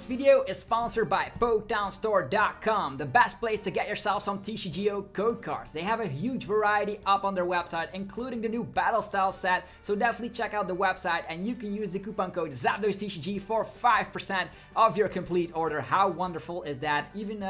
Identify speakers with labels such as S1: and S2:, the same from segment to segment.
S1: This video is sponsored by PokedownStore.com, the best place to get yourself some TCG code cards. They have a huge variety up on their website, including the new Battle Style set, so definitely check out the website and you can use the coupon code ZapdosTCG for 5% of your complete order. How wonderful is that? Even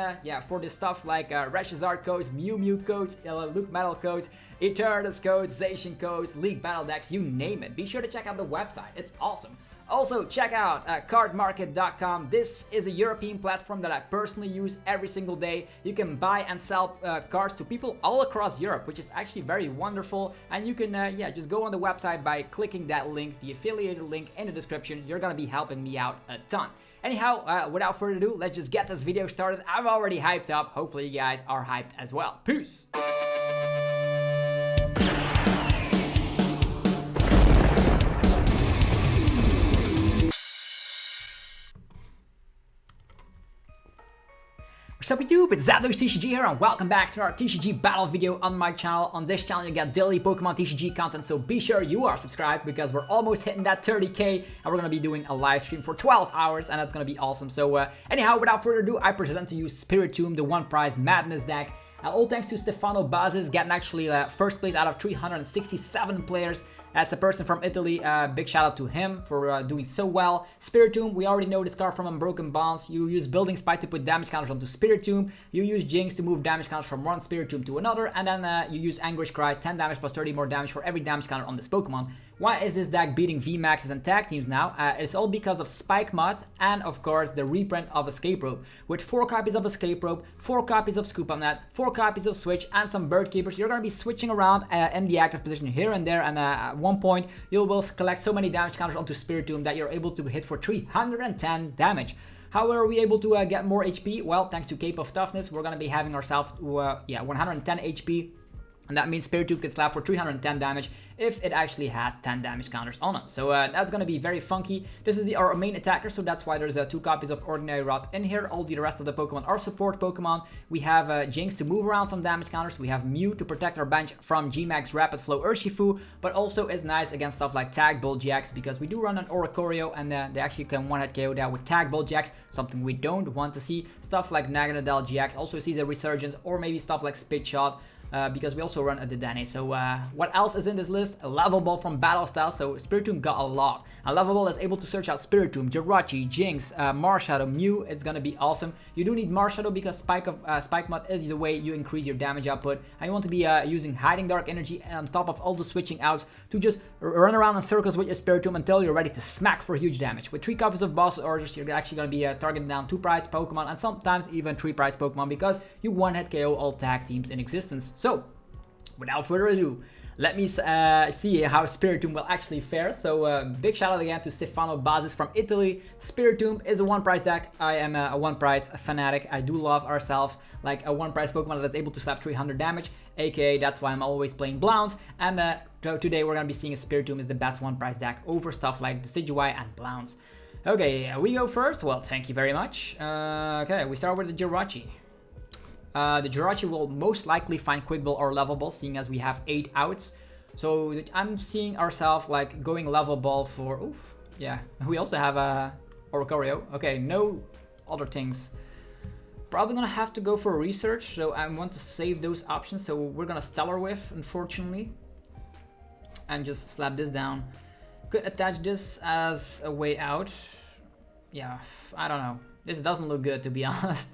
S1: for this stuff like Reshazard codes, Mew codes, Luke Metal codes, Eternatus codes, Zacian codes, League Battle decks, you name it. Be sure to check out the website, it's awesome. Also, check out cardmarket.com. This is a European platform that I personally use every single day. You can buy and sell cards to people all across Europe, which is actually very wonderful. And you can just go on the website by clicking that link, the affiliated link in the description. You're gonna be helping me out a ton. Anyhow, without further ado, let's just get this video started. I'm already hyped up. Hopefully you guys are hyped as well. Peace! Sup YouTube, it's ZapdosTCG here and welcome back to our TCG battle video on my channel. On this channel you get daily Pokemon TCG content, so be sure you are subscribed because we're almost hitting that 30k and we're gonna be doing a live stream for 12 hours and that's gonna be awesome. So anyhow, without further ado, I present to you Spiritomb, the one prize madness deck. All thanks to Stefano Bassis getting actually first place out of 367 players. That's a person from Italy. Big shout out to him for doing so well. Spiritomb, we already know this card from Unbroken Bonds. You use Building Spike to put damage counters onto Spiritomb. You use Jynx to move damage counters from one Spiritomb to another. And then you use Anguish Cry, 10 damage plus 30 more damage for every damage counter on this Pokemon. Why is this deck beating VMAXs and tag teams now? It's all because of SpikeMuth and of course the reprint of Escape Rope. With 4 copies of Escape Rope, 4 copies of Scoop on Net, 4 copies of Switch and some Bird Keepers, you're going to be switching around in the active position here and there, and at one point you will collect so many damage counters onto Spiritomb that you're able to hit for 310 damage. How are we able to get more HP? Well, thanks to Cape of Toughness, we're going to be having ourselves 110 HP. And that means Spiritomb can slap for 310 damage if it actually has 10 damage counters on it. So that's going to be very funky. This is our main attacker, so that's why there's 2 copies of Ordinary Rod in here. All the rest of the Pokemon are support Pokemon. We have Jynx to move around some damage counters. We have Mew to protect our bench from G-Max Rapid Flow Urshifu, but also is nice against stuff like Tag Bull GX because we do run an Oricorio and they actually can one-hit KO that with Tag Bull GX, something we don't want to see. Stuff like Naganadel GX also sees a resurgence, or maybe stuff like Spit Shot. Because we also run a Dedenne. So what else is in this list? A Level Ball from Battle Style, so Spiritomb got a lot. A Level Ball is able to search out Spiritomb, Jirachi, Jynx, Marshadow, Mew. It's gonna be awesome. You do need Marshadow because SpikeMuth is the way you increase your damage output. And you want to be using Hiding Dark Energy on top of all the switching outs to just run around in circles with your Spiritomb until you're ready to smack for huge damage. With 3 copies of Boss Orders, you're actually gonna be targeting down 2 prize Pokemon and sometimes even 3 prize Pokemon because you one-hit KO all tag teams in existence. So, without further ado, let me see how Spiritomb will actually fare. So big shout out again to Stefano Bassis from Italy. Spiritomb is a one prize deck. I am a one prize fanatic. I do love ourselves like a one prize Pokemon that's able to slap 300 damage, aka that's why I'm always playing Blounce. And today we're gonna be seeing a Spiritomb is the best one prize deck over stuff like Decidueye and Blounce. Okay, we go first. Well, thank you very much. Okay, we start with the Jirachi. The Jirachi will most likely find Quick Ball or Level Ball, seeing as we have 8 outs. So I'm seeing ourselves like going Level Ball for... Oof, yeah, we also have a Oricorio. Okay, no other things. Probably gonna have to go for research, so I want to save those options. So we're gonna Stellar Whiff, unfortunately. And just slap this down. Could attach this as a way out. Yeah, I don't know. This doesn't look good, to be honest.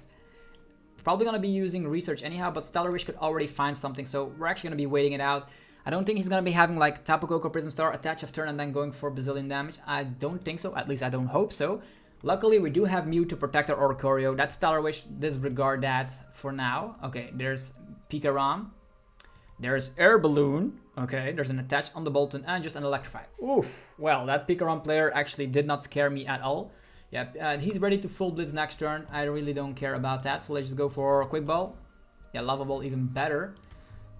S1: Probably gonna be using research anyhow, but Stellar Wish could already find something, so we're actually gonna be waiting it out. I don't think he's gonna be having like Tapu Koko Prism Star attach of turn and then going for bazillion damage. I don't think so, at least I don't hope so. Luckily we do have Mew to protect our Oricorio. That's Stellar Wish, disregard that for now. Okay, there's PikaRom. There's Air Balloon. Okay, there's an attach on the Bolton and just an Electrify. Oof, well that PikaRom player actually did not scare me at all. Yeah, he's ready to full blitz next turn. I really don't care about that. So let's just go for a Quick Ball. Yeah, Level Ball even better.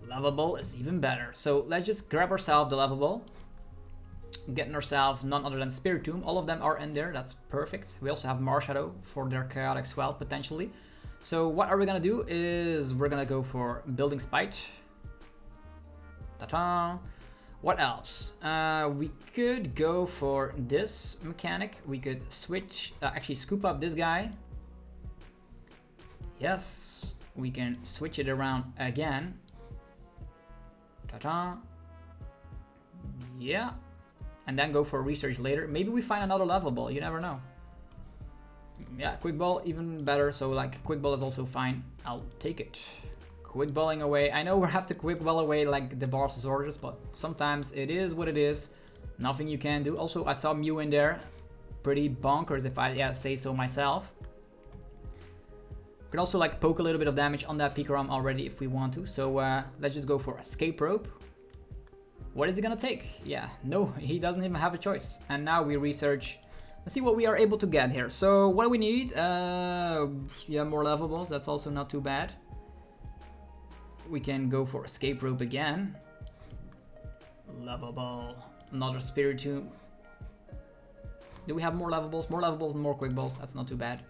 S1: Level Ball is even better. So let's just grab ourselves the Level Ball. Getting ourselves none other than Spiritomb. All of them are in there. That's perfect. We also have Marshadow for their Chaotic Swell potentially. So what are we gonna do is we're gonna go for Building Spite. Ta-ta. What else? We could go for this mechanic. We could switch, actually scoop up this guy. Yes, we can switch it around again. Ta-ta. Yeah. And then go for research later. Maybe we find another level ball, you never know. Yeah, quick ball even better, so like quick ball is also fine. I'll take it. Quick balling away. I know we have to quick ball away like the boss's orders, but sometimes it is what it is. Nothing you can do. Also, I saw Mew in there. Pretty bonkers if I say so myself. We can also like poke a little bit of damage on that PikaRom already if we want to. So let's just go for Escape Rope. What is he gonna take? Yeah, no, he doesn't even have a choice. And now we research. Let's see what we are able to get here. So what do we need? Yeah, more level balls. That's also not too bad. We can go for Escape Rope again. Level ball. Another Spiritomb. Do we have more level balls? More level balls and more quick balls. That's not too bad.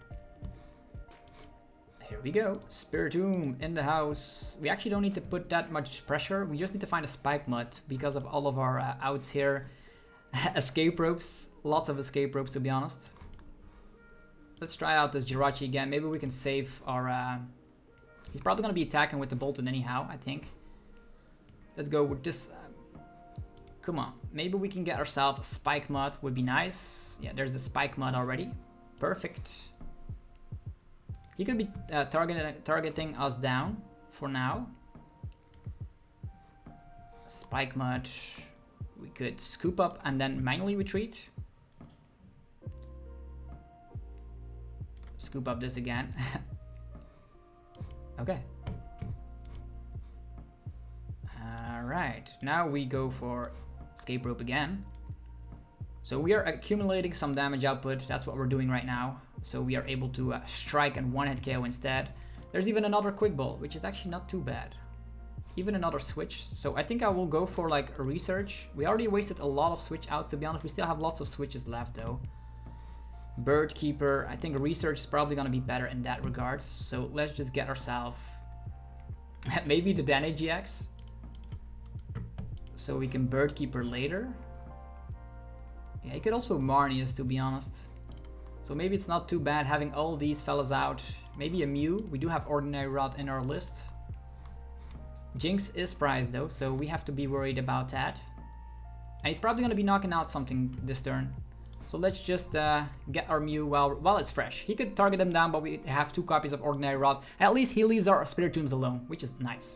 S1: Here we go. Spiritomb in the house. We actually don't need to put that much pressure. We just need to find a SpikeMuth because of all of our outs here. Escape ropes. Lots of escape ropes, to be honest. Let's try out this Jirachi again. Maybe we can save our... He's probably going to be attacking with the Bolton anyhow, I think. Let's go with this. Come on. Maybe we can get ourselves a SpikeMuth. Would be nice. Yeah, there's the SpikeMuth already. Perfect. He could be targeting us down for now. SpikeMuth. We could scoop up and then manually retreat. Scoop up this again. Okay. Alright, now we go for Escape Rope again. So we are accumulating some damage output, that's what we're doing right now. So we are able to strike and one-hit KO instead. There's even another Quick Ball, which is actually not too bad. Even another switch, so I think I will go for like a research. We already wasted a lot of switch outs, to be honest. We still have lots of switches left though. Bird Keeper, I think research is probably going to be better in that regard. So let's just get ourselves maybe the Danny GX. So we can Bird Keeper later. Yeah, he could also Marnius, to be honest. So maybe it's not too bad having all these fellas out. Maybe a Mew. We do have Ordinary Rod in our list. Jynx is prized though, so we have to be worried about that. And he's probably going to be knocking out something this turn. So let's just get our Mew while it's fresh. He could target him down, but we have 2 copies of Ordinary Rod. At least he leaves our Spiritombs alone, which is nice.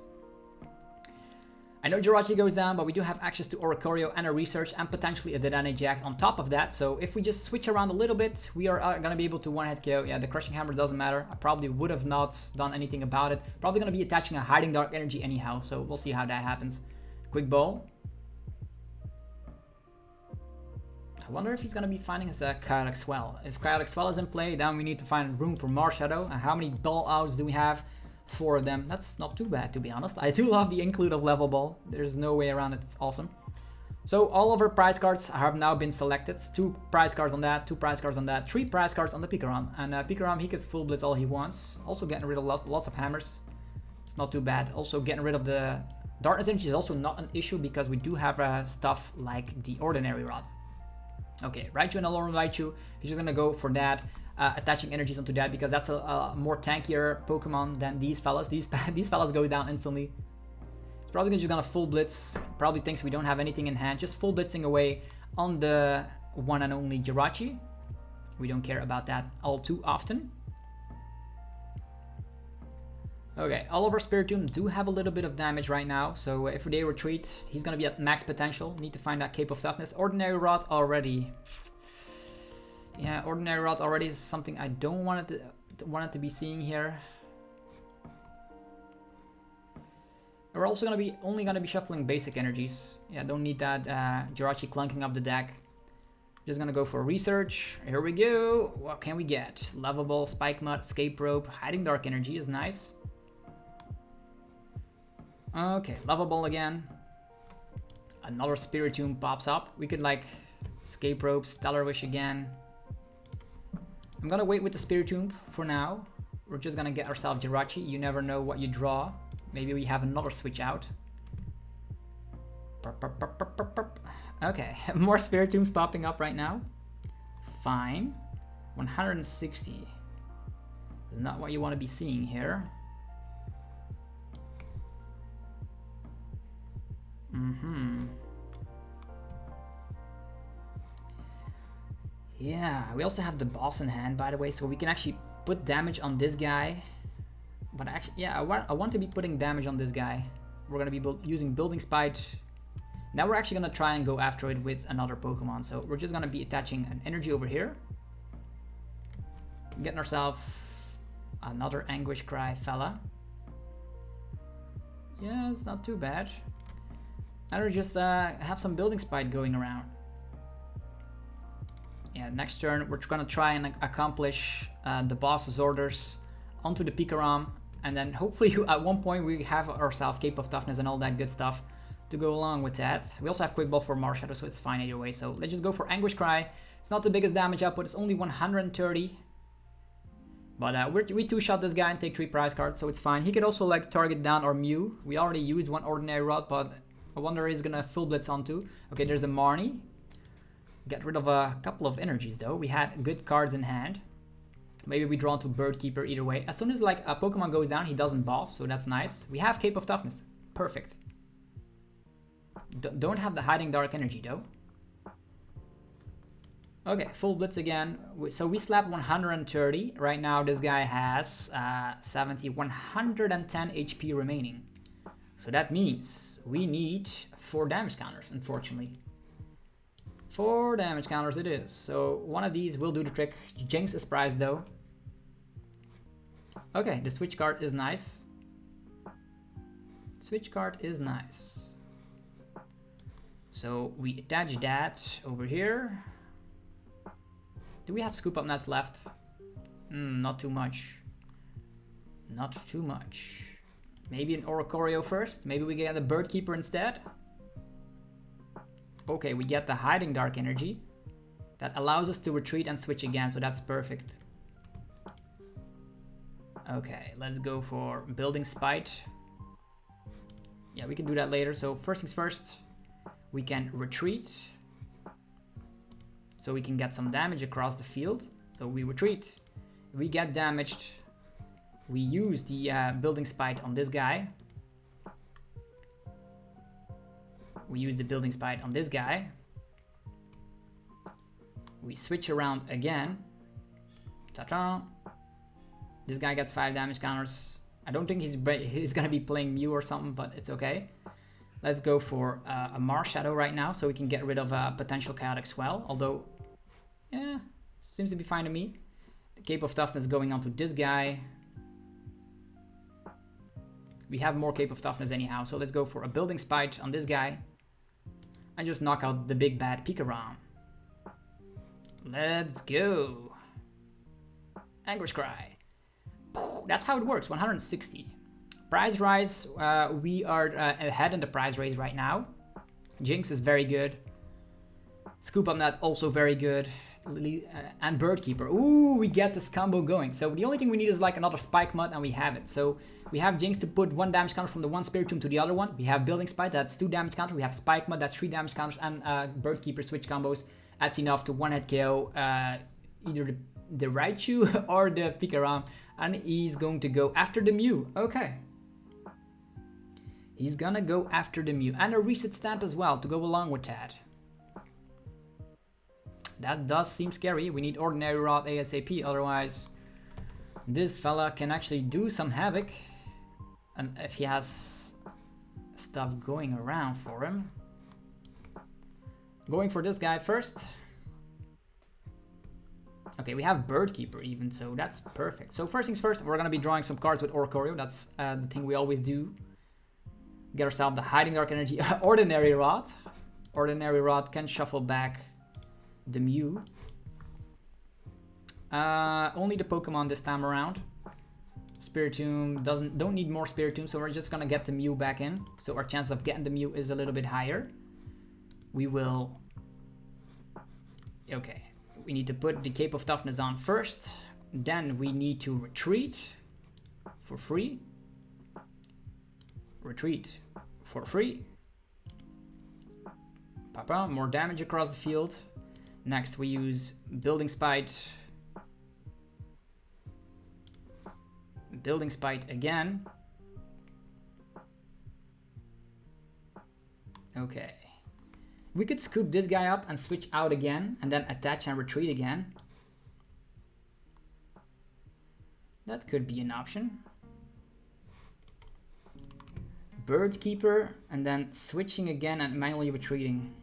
S1: I know Jirachi goes down, but we do have access to Oricorio and a Research and potentially a Dedenne GX on top of that. So if we just switch around a little bit, we are going to be able to one-hit KO. Yeah, the Crushing Hammer doesn't matter. I probably would have not done anything about it. Probably going to be attaching a Hiding Dark Energy anyhow, so we'll see how that happens. Quick Ball. I wonder if he's going to be finding his Chaotic Swell. If Chaotic Swell is in play, then we need to find room for Marshadow. And how many ball outs do we have? 4 of them. That's not too bad, to be honest. I do love the include of level ball. There's no way around it. It's awesome. So all of our prize cards have now been selected. 2 prize cards on that, 2 prize cards on that, 3 prize cards on the PikaRom. And PikaRom, he could full blitz all he wants. Also getting rid of lots of hammers. It's not too bad. Also getting rid of the Darkness Energy is also not an issue because we do have stuff like the Ordinary Rod. Okay, Raichu and Alolan Raichu. He's just gonna go for that. Attaching energies onto that because that's a more tankier Pokemon than these fellas. These fellas go down instantly. It's probably just gonna full blitz. Probably thinks we don't have anything in hand. Just full blitzing away on the one and only Jirachi. We don't care about that all too often. Okay, all of our Spiritomb do have a little bit of damage right now. So if they retreat, he's gonna be at max potential. Need to find that Cape of Toughness. Ordinary Rod already. Yeah, Ordinary Rod already is something I don't want it to be seeing here. We're also only gonna be shuffling basic energies. Yeah, don't need that Jirachi clunking up the deck. Just gonna go for research. Here we go. What can we get? Level Ball, SpikeMuth, Escape Rope, Hiding Dark Energy is nice. Okay, Level Ball again. Another Spiritomb pops up. We could like Escape Rope, Stellar Wish again. I'm gonna wait with the Spiritomb for now. We're just gonna get ourselves Jirachi. You never know what you draw. Maybe we have another switch out. Okay, more Spiritombs popping up right now. Fine. 160. Not what you want to be seeing here. Yeah, we also have the boss in hand, by the way, so we can actually put damage on this guy. But actually, yeah, I want to be putting damage on this guy. We're going to be using Building Spite. Now we're actually going to try and go after it with another Pokemon. So we're just going to be attaching an energy over here. Getting ourselves another Anguish Cry fella. Yeah, it's not too bad. Now we just have some Building Spite going around. Yeah, next turn we're gonna try and accomplish the boss's orders onto the PikaRom, and then hopefully at one point we have ourselves Cape of Toughness and all that good stuff to go along with that. We also have Quick Ball for Marshadow, so it's fine either way. So let's just go for Anguish Cry. It's not the biggest damage output, it's only 130. But we two-shot this guy and take 3 prize cards, so it's fine. He could also like target down our Mew. We already used one Ordinary Rod, but I wonder he's gonna full blitz onto. Okay, there's a Marnie. Get rid of a couple of energies though. We had good cards in hand. Maybe we draw into Bird Keeper either way. As soon as like a Pokemon goes down, he doesn't boss, so that's nice. We have Cape of Toughness. Perfect. Don't have the Hiding Dark Energy though. Okay, full blitz again. So we slapped 130. Right now this guy has 110 HP remaining. So that means we need 4 damage counters, unfortunately. 4 damage counters it is. So one of these will do the trick. Jynx is prized though. Okay, the switch card is nice. Switch card is nice. So we attach that over here. Do we have scoop up nets left? Not too much. Not too much. Maybe an Oricorio first? Maybe we get a Bird Keeper instead? Okay, we get the Hiding Dark Energy. That allows us to retreat and switch again, so that's perfect. Okay, let's go for Building Spite. Yeah, we can do that later. So first things first, we can retreat. So we can get some damage across the field. So we retreat. We get damaged. We use the Building Spite on this guy. We use the Building Spite on this guy. We switch around again. Ta-ta! This guy gets 5 damage counters. I don't think he's gonna be playing Mew or something, but it's okay. Let's go for a Marshadow right now, so we can get rid of a potential Chaotic Swell. Although, yeah, seems to be fine to me. The Cape of Toughness going on to this guy. We have more Cape of Toughness anyhow, so let's go for a Building Spite on this guy. And just knock out the big bad PikaRom. Let's go. Anguish Cry. That's how it works, 160. Prize rise, we are ahead in the prize race right now. Jynx is very good. Scoop Up Net also very good. And Bird Keeper. Ooh, we get this combo going. So the only thing we need is like another SpikeMuth and we have it. So we have Jynx to put 1 damage counter from the one Spiritomb to the other one. We have Building Spite, that's 2 damage counter. We have SpikeMuth, that's 3 damage counters. And Bird Keeper switch combos. That's enough to one-hit KO either the Raichu or the PikaRom. And he's going to go after the Mew. Okay. He's gonna go after the Mew. And a reset stamp as well to go along with that. That does seem scary. We need Ordinary Rod ASAP, otherwise this fella can actually do some havoc. And if he has stuff going around for him. Going for this guy first. Okay, we have Bird Keeper even, so that's perfect. So first things first, we're gonna be drawing some cards with Oricorio. That's the thing we always do. Get ourselves the Hiding Dark Energy. Ordinary Rod. Ordinary Rod can shuffle back the Mew. Only the Pokemon this time around. Spiritomb don't need more Spiritomb, so we're just gonna get the Mew back in. So our chance of getting the Mew is a little bit higher. We will... Okay. We need to put the Cape of Toughness on first. Then we need to retreat for free. Retreat for free. Papa, more damage across the field. Next we use Building Spite. Building Spite again. Okay. We could scoop this guy up and switch out again and then attach and retreat again. That could be an option. Bird Keeper and then switching again and manually retreating.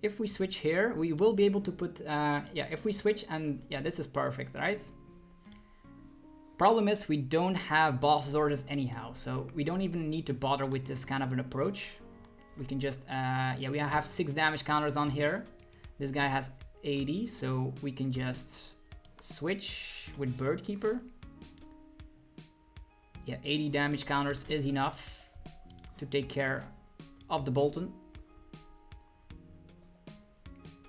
S1: If we switch here, we will be able to put, yeah, if we switch and yeah, this is perfect, right? Problem is we don't have boss orders anyhow, so we don't even need to bother with this kind of an approach. We can just, yeah, we have 6 damage counters on here. This guy has 80, so we can just switch with Bird Keeper. Yeah, 80 damage counters is enough to take care of the Bolton.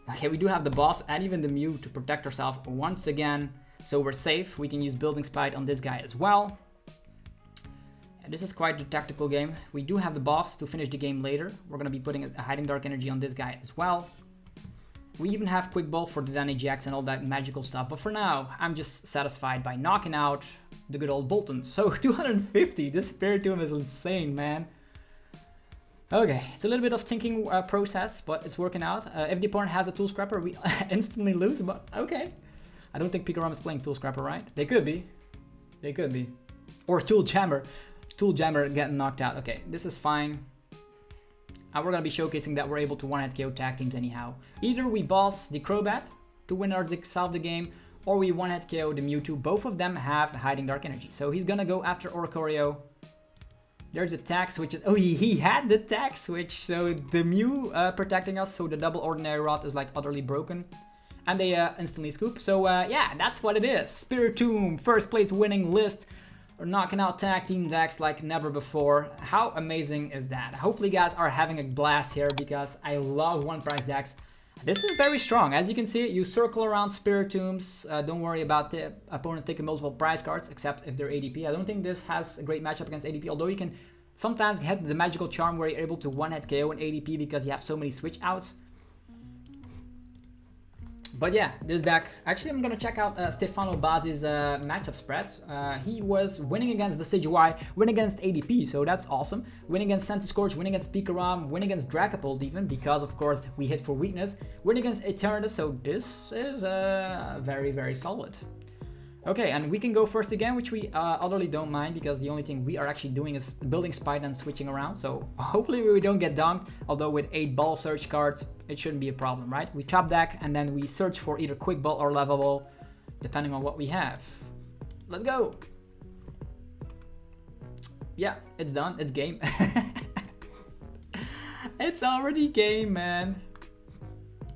S1: Okay, we do have the boss and even the Mew to protect ourselves once again. So we're safe. We can use Building Spite on this guy as well. And this is quite a tactical game. We do have the boss to finish the game later. We're going to be putting a Hiding Dark Energy on this guy as well. We even have Quick Ball for the Danny Jacks and all that magical stuff. But for now, I'm just satisfied by knocking out the good old Bolton. So 250. This Spiritomb is insane, man. Okay, it's a little bit of thinking process, but it's working out. If the opponent has a Tool Scrapper, we instantly lose, but okay. I don't think PikaRom is playing Tool Scrapper, right? They could be. They could be. Or Tool Jammer. Tool Jammer getting knocked out. Okay, this is fine. And we're going to be showcasing that we're able to one-hit KO tag teams anyhow. Either we boss the Crobat to win or solve the game, or we one-hit KO the Mewtwo. Both of them have Hiding Dark Energy. So he's going to go after Oricorio. There's the tag switch. Oh, he had the tag switch. So the Mew protecting us. So the double Ordinary Rod is like utterly broken. And they instantly scoop. So yeah, that's what it is. Spiritomb, first place winning list. We're knocking out tag team decks like never before. How amazing is that? Hopefully you guys are having a blast here because I love one price decks. This is very strong. As you can see, you circle around Spiritombs. Don't worry about the opponents taking multiple prize cards, except if they're ADP. I don't think this has a great matchup against ADP, although you can sometimes get the magical charm where you're able to one-hit KO an ADP because you have so many switch outs. But yeah, this deck, actually I'm gonna check out Stefano Bassis' matchup spread. He was winning against the CGY, winning against ADP, so that's awesome. Winning against Scorch, winning against PikaRom, winning against Dragapult even, because of course we hit for weakness. Winning against Eternatus, so this is very, very solid. Okay, and we can go first again, which we utterly don't mind, because the only thing we are actually doing is building Spite and switching around. So hopefully we don't get dunked, although with 8 ball search cards, it shouldn't be a problem, right? We top deck and then we search for either Quick Ball or Level Ball, depending on what we have. Let's go! Yeah, it's done, it's game. It's already game, man.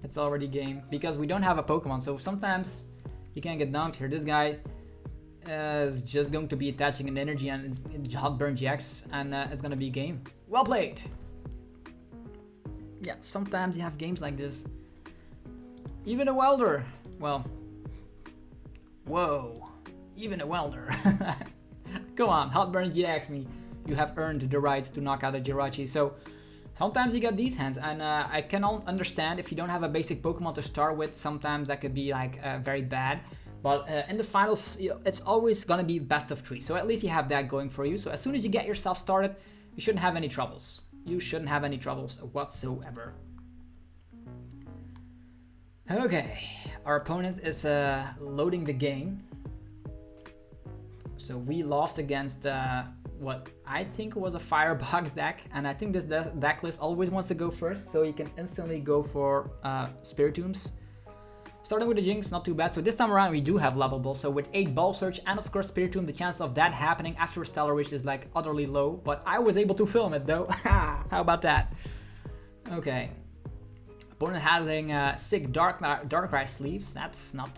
S1: It's already game, because we don't have a Pokemon, so sometimes you can't get dunked here. This guy is just going to be attaching an energy and Hot Burn GX, and it's gonna be a game. Well played! Yeah, sometimes you have games like this. Even a welder. Well, whoa, even a welder. Go on, Hot Burn GX me. You have earned the right to knock out a Jirachi. So sometimes you get these hands, and I can understand if you don't have a basic Pokemon to start with. Sometimes that could be like very bad. But in the finals, it's always gonna be best of 3. So at least you have that going for you. So as soon as you get yourself started, you shouldn't have any troubles. You shouldn't have any troubles whatsoever. Okay, our opponent is loading the game. So we lost against what I think was a Firebox deck, and I think this deck list always wants to go first, so you can instantly go for Spiritombs. Starting with the Jynx, not too bad. So this time around we do have Level Ball, so with 8 Ball Search and of course Spiritomb, the chance of that happening after a Stellar Wish is like utterly low, but I was able to film it though. How about that? Okay. Opponent having sick Darkrai sleeves. That's not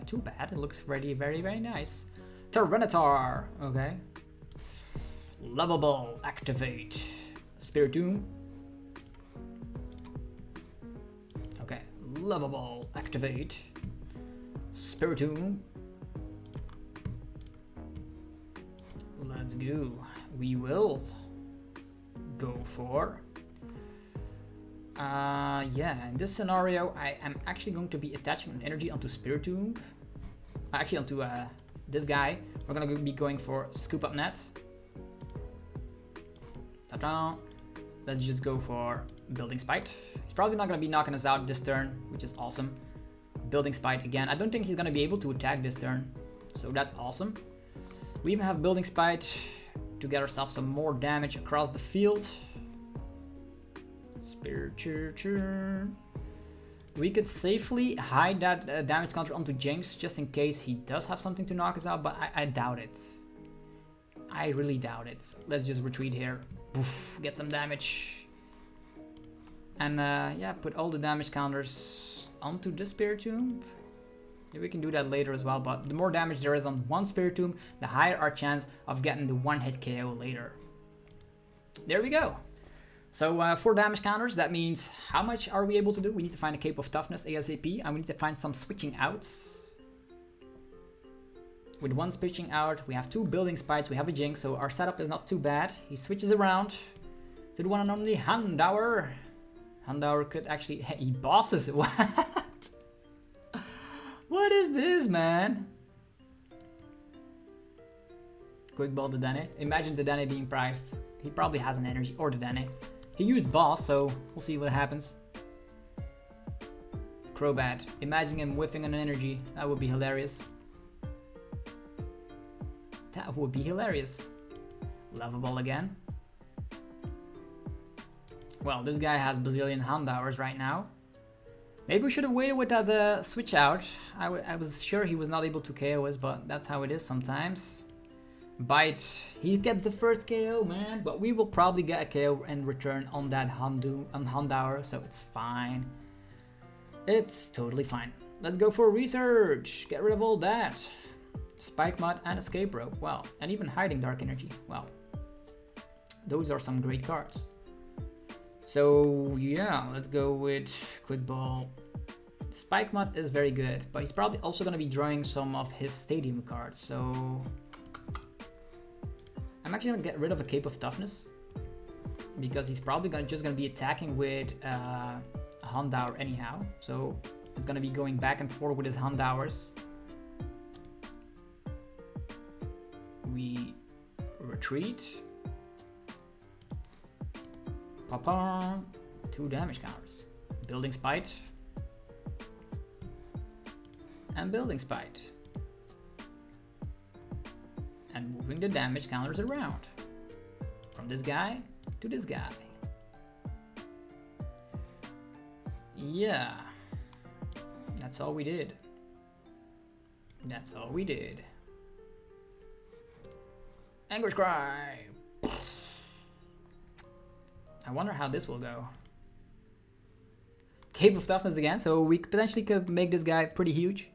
S1: too bad. It looks very, very, very nice. Tyranitar. Okay. Level Ball activate. Spiritomb. Okay. Level Ball activate. Spiritomb. Let's go. We will go for Yeah, in this scenario, I am actually going to be attaching an energy onto Spiritomb. Actually, onto this guy. We're gonna be going for Scoop Up Net. Ta-da! Let's just go for Building Spite. He's probably not gonna be knocking us out this turn, which is awesome. Building Spite again. I don't think he's gonna be able to attack this turn, so that's awesome. We even have Building Spite to get ourselves some more damage across the field. Spiritomb. We could safely hide that damage counter onto Jynx just in case he does have something to knock us out, but I doubt it. I really doubt it. Let's just retreat here. Poof, get some damage. And yeah, put all the damage counters onto the Spiritomb. Yeah, we can do that later as well, but the more damage there is on one Spiritomb, the higher our chance of getting the one-hit KO later. There we go. So 4 damage counters, that means how much are we able to do? We need to find a Cape of Toughness ASAP, and we need to find some switching outs. With 1 switching out, we have 2 Building Spites, we have a Jynx, so our setup is not too bad. He switches around to the one and only Houndour. Houndour could actually... he bosses. What? What is this, man? Quick ball to Dene. Imagine the Dene being prized. He probably has an energy, or the Dene. He used boss, so we'll see what happens. Crobat. Imagine him whiffing an energy. That would be hilarious. That would be hilarious. Lovable again. Well, this guy has bazillion Houndours right now. Maybe we should have waited with that switch out. I was sure he was not able to KO us, but that's how it is sometimes. Bite, he gets the first KO, man, but we will probably get a KO in return on that Houndour, so it's fine. It's totally fine. Let's go for research. Get rid of all that. SpikeMuth and Escape Rope, well, and even Hiding Dark Energy, well. Those are some great cards. So yeah, let's go with Quick Ball. SpikeMuth is very good, but he's probably also going to be drawing some of his Stadium cards, so... I'm actually going to get rid of a Cape of Toughness, because he's probably just going to be attacking with Houndour anyhow, so it's going to be going back and forth with his Houndours. We retreat. Papa, 2 damage counters. Building Spite. And Building Spite. And moving the damage counters around. From this guy to this guy. Yeah. That's all we did. That's all we did. Anguish Cry! I wonder how this will go. Cape of Toughness again, so we potentially could make this guy pretty huge.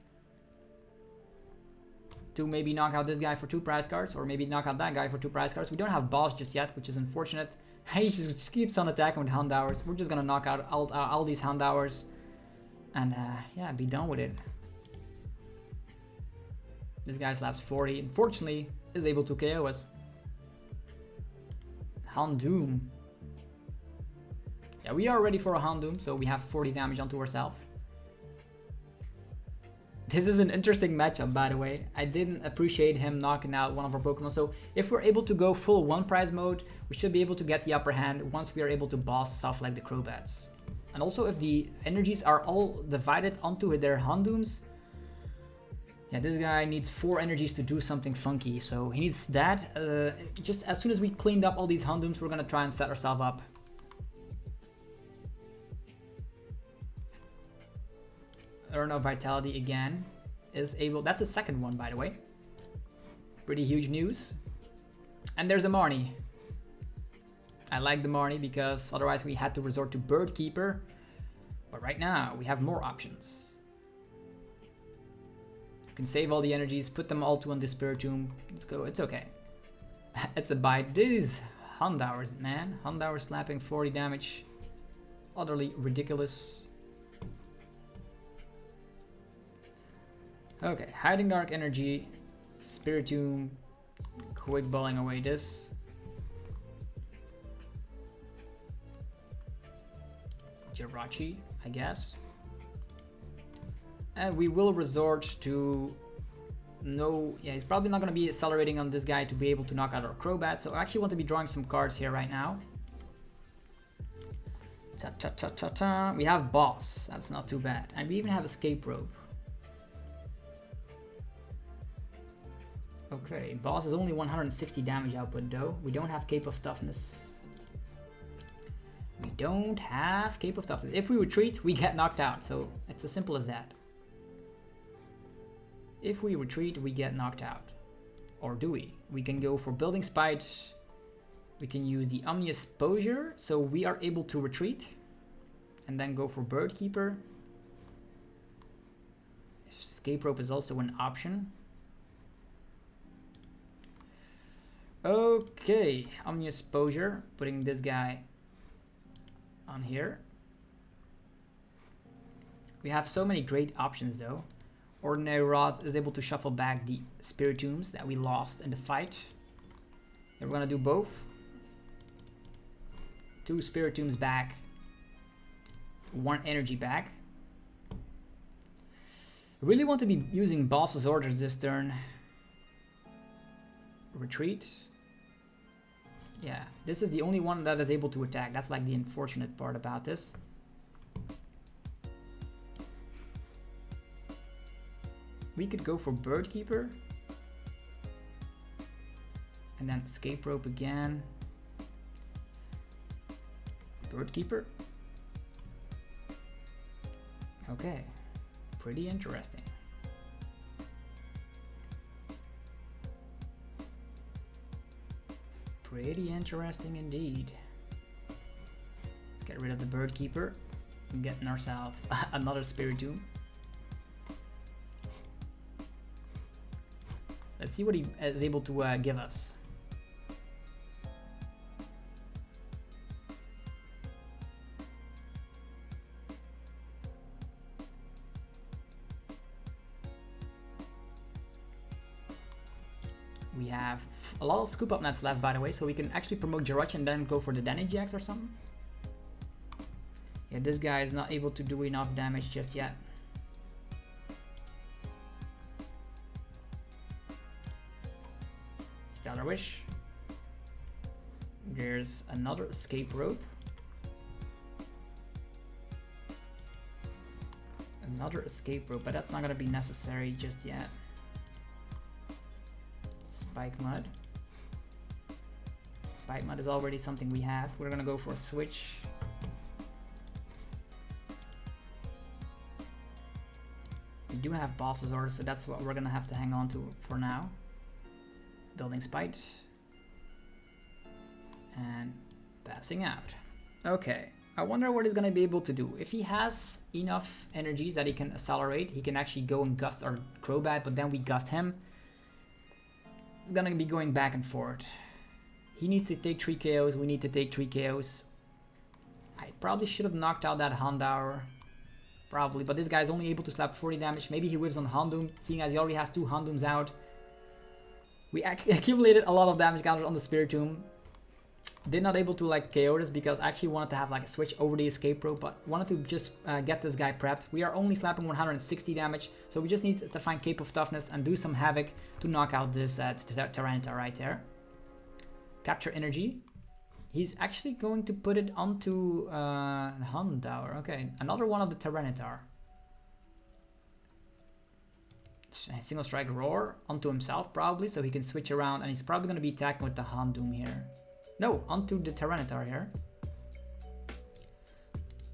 S1: To maybe knock out this guy for 2 prize cards, or maybe knock out that guy for 2 prize cards. We don't have boss just yet, which is unfortunate. He just keeps on attacking with Houndours. We're just gonna knock out all these Houndours and yeah, be done with it. This guy slaps 40. Unfortunately, is able to KO us. Houndoom. Yeah, we are ready for a Houndoom, so we have 40 damage onto ourselves. This is an interesting matchup, by the way. I didn't appreciate him knocking out one of our Pokemon, so if we're able to go full 1 prize mode, we should be able to get the upper hand once we are able to boss stuff like the Crobats. And also, if the energies are all divided onto their Houndooms, yeah, this guy needs 4 energies to do something funky, so he needs that. Just as soon as we cleaned up all these Houndooms, we're gonna try and set ourselves up. Urn of Vitality again is able... That's the second one, by the way. Pretty huge news. And there's a Marnie. I like the Marnie because otherwise we had to resort to Bird Keeper. But right now we have more options. You can save all the energies, put them all to on the Spiritomb. Let's go, it's okay. It's a bite. These Houndours, man. Houndour slapping 40 damage. Utterly ridiculous. Okay, Hiding Dark Energy, Spiritomb, quick balling away this. Jirachi, I guess. And we will resort to yeah, he's probably not going to be accelerating on this guy to be able to knock out our Crobat. So I actually want to be drawing some cards here right now. Ta-ta-ta-ta-ta. We have Boss. That's not too bad. And we even have Escape Rope. Okay, Boss is only 160 damage output though. We don't have Cape of Toughness. We don't have Cape of Toughness. If we retreat, we get knocked out. So it's as simple as that. If we retreat, we get knocked out. Or do we? We can go for Building Spite. We can use the Omni-Exposure, so we are able to retreat. And then go for Bird Keeper. Escape Rope is also an option. Okay, Omni-Exposure. Putting this guy on here. We have so many great options though. Ordinary Rod is able to shuffle back the Spiritombs that we lost in the fight. And we're gonna do both. 2 Spiritombs back. 1 energy back. I really want to be using Boss's Orders this turn. Retreat. Yeah, this is the only one that is able to attack. That's like the unfortunate part about this. We could go for Bird Keeper. And then Escape Rope again. Bird Keeper. Okay, pretty interesting. Pretty interesting indeed. Let's get rid of the Bird Keeper and getting ourselves another Spiritomb. Let's see what he is able to give us. We have a lot of scoop up nets left, by the way, so we can actually promote Jirachi and then go for the Danny GX or something. Yeah, this guy is not able to do enough damage just yet. Stellar Wish. There's another Escape Rope. Another Escape Rope, but that's not going to be necessary just yet. SpikeMuth. SpikeMuth is already something we have. We're going to go for a switch. We do have Boss's Orders, so that's what we're going to have to hang on to for now. Building Spite. And passing out. Okay, I wonder what he's going to be able to do. If he has enough energies that he can accelerate, he can actually go and gust our Crobat, but then we gust him. It's going to be going back and forth. He needs to take 3 KOs, we need to take 3 KOs. I probably should have knocked out that Houndour. Probably, but this guy is only able to slap 40 damage. Maybe he whiffs on Houndoom, seeing as he already has 2 Houndooms out. We accumulated a lot of damage counters on the Spiritomb. Did not able to like KO this because I actually wanted to have like a switch over the Escape Rope, but wanted to just get this guy prepped. We are only slapping 160 damage, so we just need to find Cape of Toughness and do some havoc to knock out this Tyranitar right there. Capture energy. He's actually going to put it onto Houndour. Okay, another one of the Tyranitar. Single Strike Roar onto himself probably, so he can switch around, and he's probably going to be attacking with the Houndoom here. No, onto the Tyranitar here.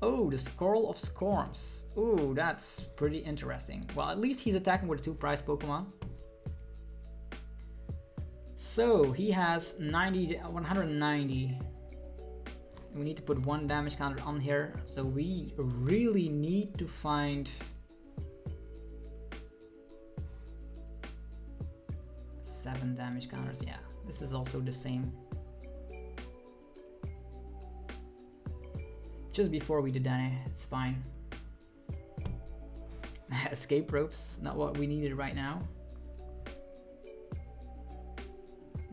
S1: Oh, the Scroll of Scorms. Oh, that's pretty interesting. Well, at least he's attacking with 2 prize Pokemon. So he has 190. We need to put 1 damage counter on here. So we really need to find 7 damage counters. Yeah, this is also the same. Just before we did that, it's fine. Escape ropes, not what we needed right now.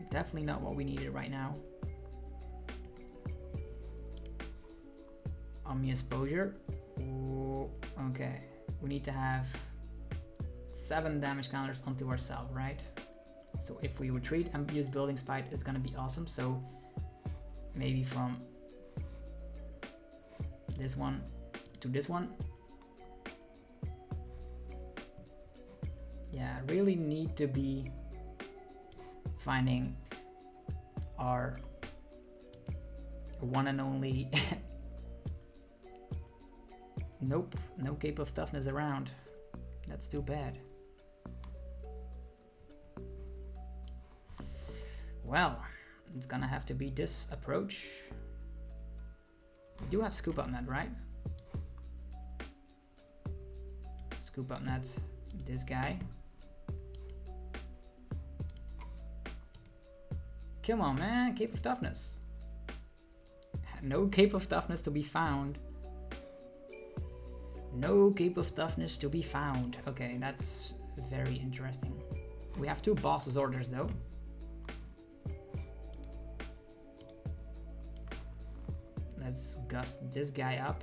S1: Definitely not what we needed right now. Omni Exposure. Ooh, okay. We need to have 7 damage counters onto ourselves, right? So if we retreat and use Building Spite, it's gonna be awesome. So maybe from this one to this one. Yeah, really need to be finding our one and only. Nope, no Cape of Toughness around. That's too bad. Well, it's gonna have to be this approach. We do have Scoop Up Net, right? Scoop Up Net, this guy. Come on, man, Cape of Toughness. No Cape of Toughness to be found. No Cape of Toughness to be found. Okay, that's very interesting. We have 2 Boss's Orders though. Let's gust this guy up.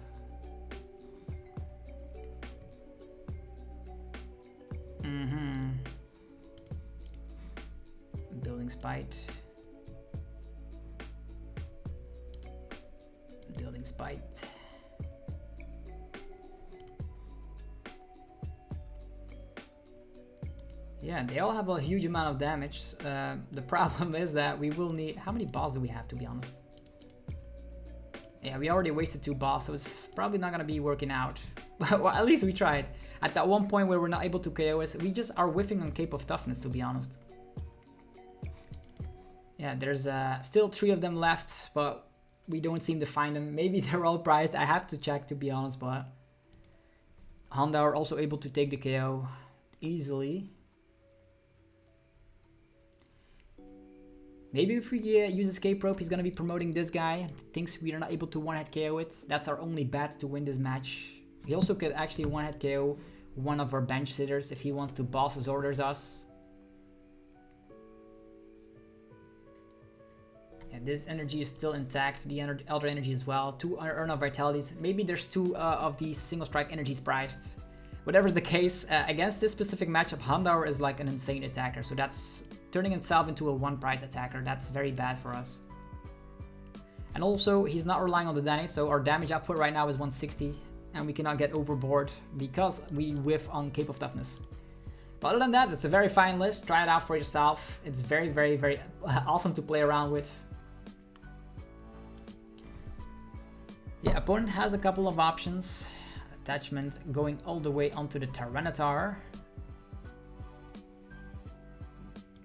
S1: Building Spite. Building Spite. Yeah, they all have a huge amount of damage. The problem is that we will need... How many balls do we have, to be honest? Yeah, we already wasted 2 balls, so it's probably not going to be working out. Well, at least we tried. At that one point where we're not able to KO us, we just are whiffing on Cape of Toughness, to be honest. Yeah, there's still 3 of them left, but we don't seem to find them. Maybe they're all prized. I have to check, to be honest, but... Honda are also able to take the KO easily. Maybe if we use Escape Rope, he's going to be promoting this guy. Thinks we are not able to one-hit KO it. That's our only bet to win this match. He also could actually one-hit KO one of our bench sitters if he wants to Boss's Orders us. Yeah, this energy is still intact. The other energy as well. 2 Urn of Vitalities. Maybe there's 2 of these single strike energies prized. Whatever's the case, against this specific matchup, Honda is like an insane attacker. So that's turning himself into a 1 prize attacker. That's very bad for us. And also, he's not relying on the damage. So our damage output right now is 160. And we cannot get overboard because we whiff on Cape of Toughness. But other than that, it's a very fine list. Try it out for yourself. It's very, very, very awesome to play around with. Yeah, opponent has a couple of options. Attachment going all the way onto the Tyranitar.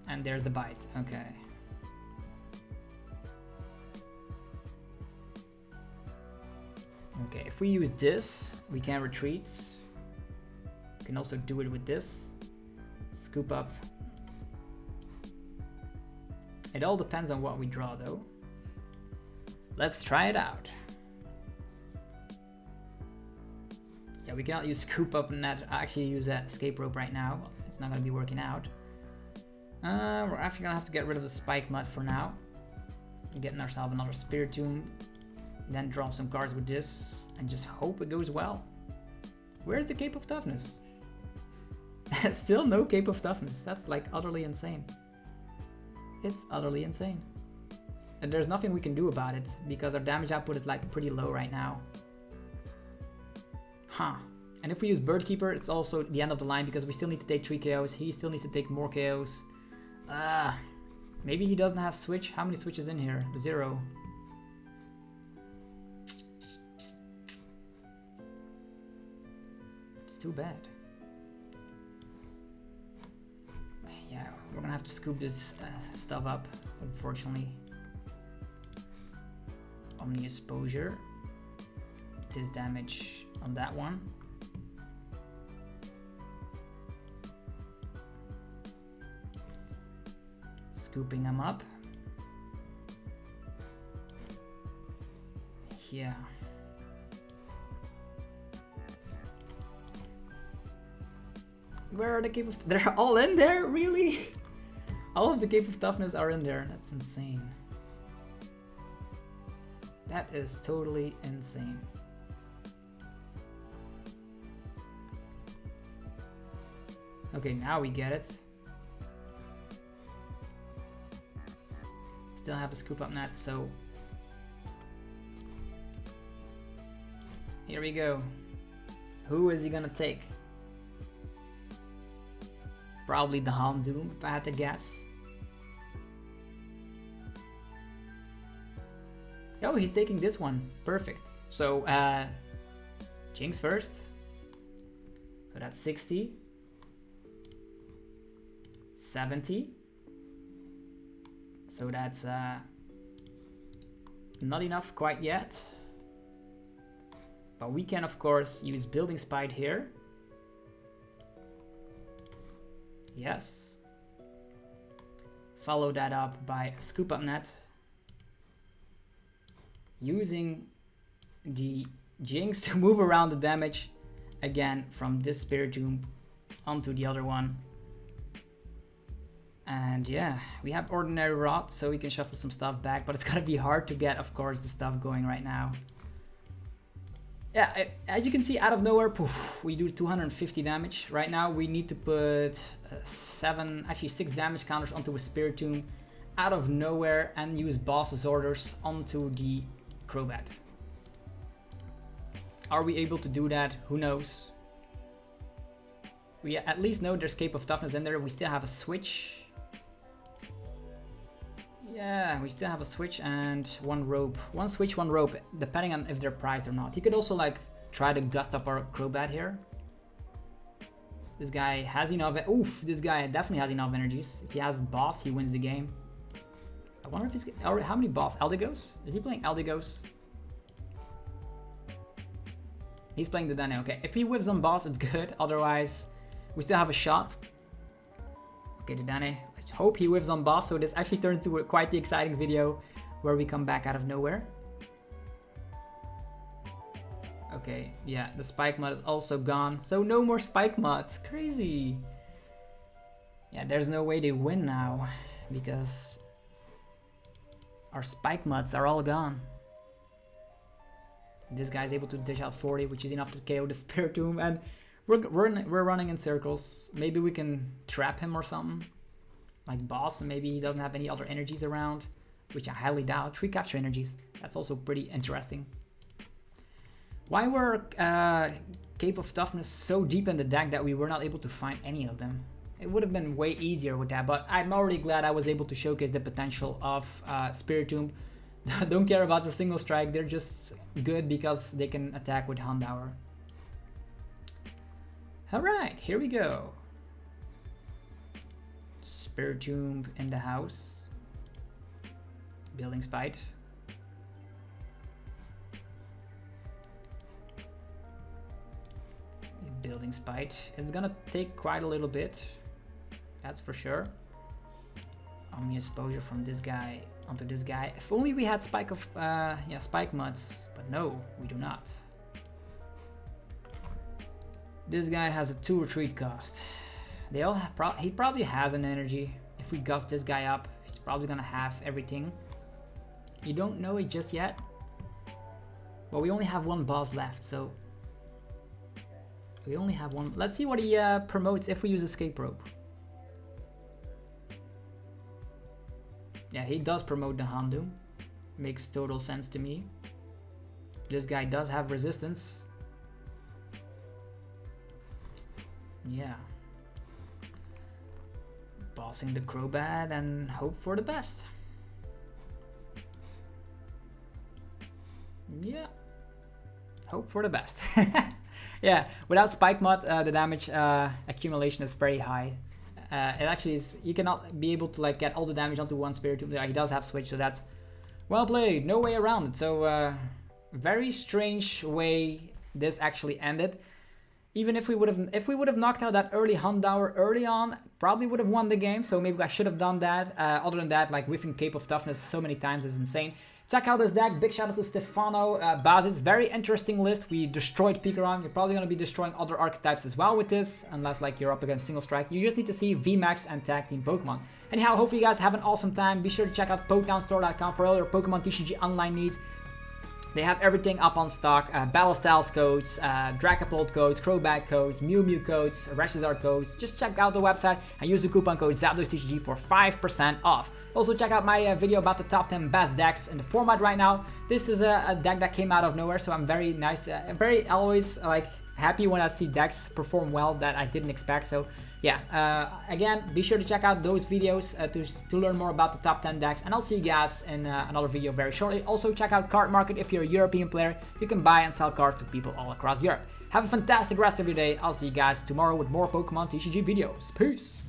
S1: And there's the bite. Okay. Okay, if we use this, we can retreat. We can also do it with this. Scoop up. It all depends on what we draw though. Let's try it out. Yeah, we cannot use Scoop Up and that. I actually use that Escape Rope right now. It's not going to be working out. We're actually going to have to get rid of the SpikeMuth for now. Getting ourselves another Spiritomb. Then draw some cards with this and just hope it goes well. Where's the Cape of Toughness? Still no Cape of Toughness. That's like utterly insane. It's utterly insane. And there's nothing we can do about it because our damage output is like pretty low right now. Huh. And if we use Birdkeeper, it's also the end of the line because we still need to take 3 KOs. He still needs to take more KOs. Maybe he doesn't have switch. How many switches in here? 0. It's too bad. Yeah, we're gonna have to scoop this stuff up, unfortunately. Omni Exposure. This damage on that one. Scooping them up. Yeah. Where are the Cape of... They're all in there? Really? All of the Cape of Toughness are in there. That's insane. That is totally insane. Okay, now we get it. Still have a scoop up net, so here we go. Who is he gonna take? Probably the Houndoom, if I had to guess. Oh, he's taking this one. Perfect. So, Jynx first. So that's 60. 70. So that's not enough quite yet. But we can, of course, use Building Spite here. Yes. Follow that up by a Scoop Up Net. Using the Jynx to move around the damage again from this Spiritomb onto the other one. And yeah, we have Ordinary Rod, so we can shuffle some stuff back, but it's gonna be hard to get, of course, the stuff going right now. Yeah, as you can see, out of nowhere, poof, we do 250 damage. Right now, we need to put 6 damage counters onto a Spiritomb out of nowhere and use Boss's Orders onto the Crobat. Are we able to do that? Who knows? We at least know there's Cape of Toughness in there. We still have a switch. Yeah, we still have a switch and one rope. One switch, one rope, depending on if they're prized or not. He could also like try to gust up our Crobat here. This guy has enough. Oof, this guy definitely has enough energies. If he has Boss, he wins the game. I wonder if he's... How many Boss? Eldigos? Is he playing Eldigos? He's playing the Dane. Okay, if he whiffs on Boss, it's good. Otherwise, we still have a shot. Okay, the Dane. Let's hope he whiffs on Boss, so this actually turns into quite the exciting video where we come back out of nowhere. Okay, yeah, the SpikeMuth is also gone, so no more SpikeMuth. Crazy. Yeah, there's no way they win now because our SpikeMuths are all gone. This guy's able to dish out 40, which is enough to KO the Spiritomb, and we're running in circles. Maybe we can trap him or something, like Boss, and maybe he doesn't have any other energies around, which I highly doubt. 3 capture energies, that's also pretty interesting. Why were Cape of Toughness so deep in the deck that we were not able to find any of them? It would have been way easier with that, but I'm already glad I was able to showcase the potential of Spiritomb. Don't care about the single strike, they're just good because they can attack with Houndour. Alright, here we go. Spiritomb in the house. Building Spite. Building Spite. It's gonna take quite a little bit, that's for sure. Omni Exposure from this guy onto this guy. If only we had SpikeMuths, but no, we do not. This guy has a 2 retreat cost. They all have he probably has an energy. If we gust this guy up, he's probably gonna have everything. You don't know it just yet, but we only have one boss left, so we only have one. Let's see what he promotes if we use Escape Rope. Yeah, he does promote the Houndoom. Makes total sense to me. This guy does have resistance. Yeah. Bossing the Crobat and hope for the best. Yeah. Hope for the best. Yeah, without SpikeMuth, the damage accumulation is very high. It actually is, you cannot be able to like get all the damage onto one Spiritomb. Yeah, he does have switch, so that's well played. No way around it. So very strange way this actually ended. Even if we would have knocked out that early Houndour early on, probably would have won the game. So maybe I should have done that. Other than that, like whiffing Cape of Toughness so many times is insane. Check out this deck. Big shout out to Stefano Bassis. Very interesting list. We destroyed PikaRom. You're probably going to be destroying other archetypes as well with this, unless like you're up against single strike. You just need to see VMAX and Tag Team Pokemon. Anyhow, hopefully you guys have an awesome time. Be sure to check out PokedownStore.com for all your Pokemon TCG online needs. They have everything up on stock, Battle Styles codes, Dragapult codes, Crowbat codes, Mew Mew codes, Rashizard codes. Just check out the website and use the coupon code ZapdosTCG for 5% off. Also check out my video about the top 10 best decks in the format right now. This is a deck that came out of nowhere, so I'm very always like happy when I see decks perform well that I didn't expect. So yeah, again, be sure to check out those videos to learn more about the top 10 decks, and I'll see you guys in another video very shortly. Also check out Card Market if you're a European player. You can buy and sell cards to people all across Europe. Have a fantastic rest of your day. I'll see you guys tomorrow with more Pokemon TCG videos. Peace!